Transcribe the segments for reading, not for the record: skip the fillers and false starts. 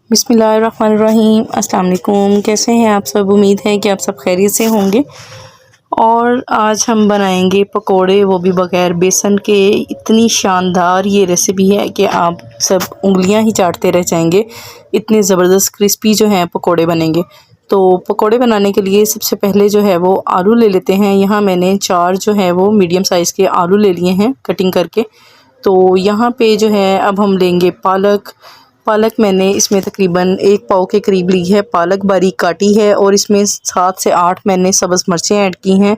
बिस्मिल्लाहिर्रहमानिर्रहीम। अस्सलाम वालेकुम। कैसे हैं आप सब? उम्मीद है कि आप सब खैरियत से होंगे। और आज हम बनाएंगे पकोड़े, वो भी बग़ैर बेसन के। इतनी शानदार ये रेसिपी है कि आप सब उंगलियां ही चाटते रह जाएंगे। इतने ज़बरदस्त क्रिस्पी जो हैं पकोड़े बनेंगे। तो पकोड़े बनाने के लिए सबसे पहले जो है वो आलू ले लेते हैं। यहाँ मैंने 4 जो है वो मीडियम साइज़ के आलू ले लिए हैं कटिंग करके। तो यहाँ पे जो है अब हम लेंगे पालक मैंने इसमें तकरीबन 1 पाव के करीब ली है। पालक बारीक काटी है और इसमें 7 से 8 मैंने सब्ज़ मिर्चें ऐड की हैं।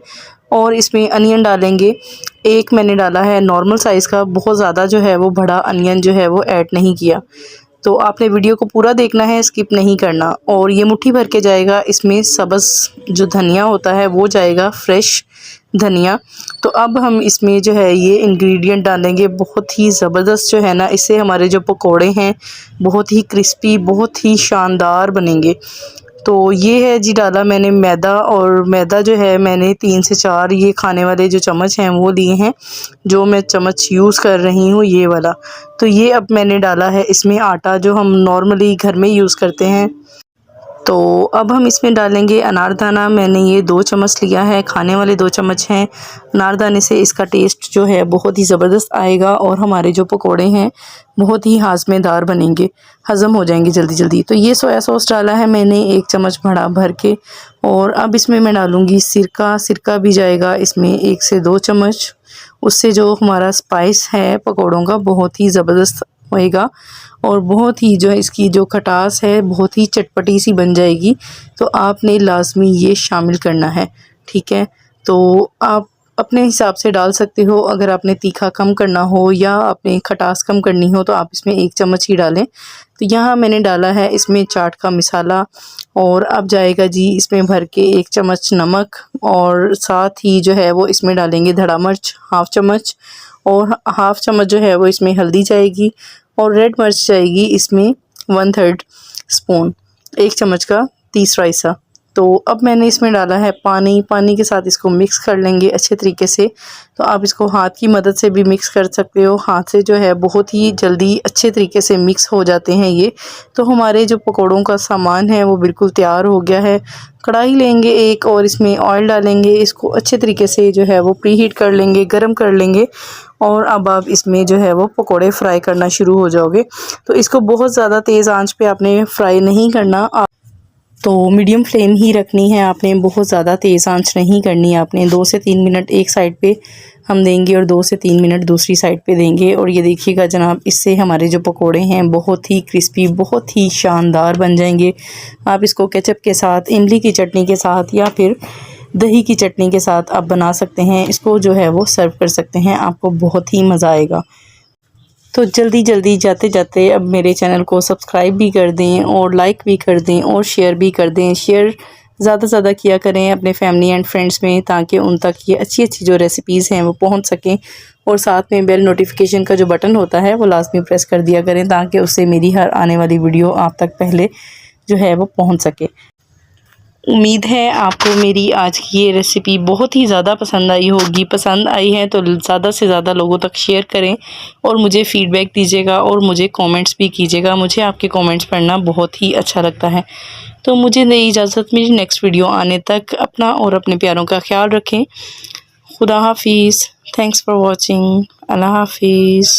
और इसमें अनियन डालेंगे। एक मैंने डाला है नॉर्मल साइज़ का, बहुत ज़्यादा जो है वो बड़ा अनियन जो है वो ऐड नहीं किया। तो आपने वीडियो को पूरा देखना है, स्किप नहीं करना। और ये मुट्ठी भर के जाएगा। इसमें सब्ज़ जो धनिया होता है वो जाएगा, फ्रेश धनिया। तो अब हम इसमें जो है ये इंग्रेडिएंट डालेंगे। बहुत ही ज़बरदस्त जो है ना, इससे हमारे जो पकोड़े हैं बहुत ही क्रिस्पी, बहुत ही शानदार बनेंगे। तो ये है जी, डाला मैंने मैदा। और मैदा जो है मैंने 3 से 4 ये खाने वाले जो चम्मच हैं वो लिए हैं। जो मैं चम्मच यूज़ कर रही हूँ ये वाला। तो ये अब मैंने डाला है इसमें आटा, जो हम नॉर्मली घर में यूज़ करते हैं। तो अब हम इसमें डालेंगे अनारदाना। मैंने ये 2 चम्मच लिया है, खाने वाले 2 चम्मच हैं। अनारदाने से इसका टेस्ट जो है बहुत ही ज़बरदस्त आएगा और हमारे जो पकोड़े हैं बहुत ही हाज़मेदार बनेंगे, हज़म हो जाएंगे जल्दी जल्दी। तो ये सोया सॉस डाला है मैंने 1 चम्मच बड़ा भर के। और अब इसमें मैं डालूँगी सिरका भी जाएगा इसमें 1 से 2 चम्मच। उससे जो हमारा स्पाइस है पकोड़ों का बहुत ही ज़बरदस्त होएगा। और बहुत ही जो है इसकी जो खटास है बहुत ही चटपटी सी बन जाएगी। तो आपने लाज़मी ये शामिल करना है, ठीक है। तो आप अपने हिसाब से डाल सकते हो। अगर आपने तीखा कम करना हो या आपने खटास कम करनी हो तो आप इसमें 1 चम्मच ही डालें। तो यहाँ मैंने डाला है इसमें चाट का मसाला। और अब जाएगा जी इसमें भर के 1 चम्मच नमक। और साथ ही जो है वो इसमें डालेंगे धड़ा मिर्च हाफ़ चम्मच। और हाफ़ चम्मच जो है वो इसमें हल्दी जाएगी। और रेड मिर्च जाएगी इसमें 1/3 स्पून, 1 चम्मच का तीसरा हिस्सा। तो अब मैंने इसमें डाला है पानी के साथ इसको मिक्स कर लेंगे अच्छे तरीके से। तो आप इसको हाथ की मदद से भी मिक्स कर सकते हो। हाथ से जो है बहुत ही जल्दी अच्छे तरीके से मिक्स हो जाते हैं ये। तो हमारे जो पकोड़ों का सामान है वो बिल्कुल तैयार हो गया है। कढ़ाई लेंगे एक और इसमें ऑयल डालेंगे। इसको अच्छे तरीके से जो है वो प्रीहीट कर लेंगे, गरम कर लेंगे। और अब आप इसमें जो है वो पकोड़े फ्राई करना शुरू हो जाओगे। तो इसको बहुत ज़्यादा तेज़ आंच पे आपने फ्राई नहीं करना, तो मीडियम फ्लेम ही रखनी है आपने। बहुत ज़्यादा तेज़ आंच नहीं करनी है आपने। 2 से 3 मिनट एक साइड पे हम देंगे और 2 से 3 मिनट दूसरी साइड पे देंगे। और ये देखिएगा जनाब, इससे हमारे जो पकोड़े हैं बहुत ही क्रिस्पी, बहुत ही शानदार बन जाएंगे। आप इसको केचप के साथ, इमली की चटनी के साथ या फिर दही की चटनी के साथ आप बना सकते हैं। इसको जो है वो सर्व कर सकते हैं, आपको बहुत ही मज़ा आएगा। तो जल्दी जल्दी जाते जाते अब मेरे चैनल को सब्सक्राइब भी कर दें और लाइक भी कर दें और शेयर भी कर दें। शेयर ज़्यादा से ज़्यादा किया करें अपने फैमिली एंड फ्रेंड्स में, ताकि उन तक ये अच्छी अच्छी जो रेसिपीज़ हैं वो पहुंच सकें। और साथ में बेल नोटिफिकेशन का जो बटन होता है वो लाजमी प्रेस कर दिया करें, ताकि उससे मेरी हर आने वाली वीडियो आप तक पहले जो है वो पहुँच सके। उम्मीद है आपको मेरी आज की ये रेसिपी बहुत ही ज़्यादा पसंद आई होगी। पसंद आई है तो ज़्यादा से ज़्यादा लोगों तक शेयर करें और मुझे फ़ीडबैक दीजिएगा और मुझे कमेंट्स भी कीजिएगा। मुझे आपके कमेंट्स पढ़ना बहुत ही अच्छा लगता है। तो मुझे दे इजाज़त, मेरी नेक्स्ट वीडियो आने तक अपना और अपने प्यारों का ख्याल रखें। खुदा हाफिज़। Thanks for watching. अल्लाह हाफिज़।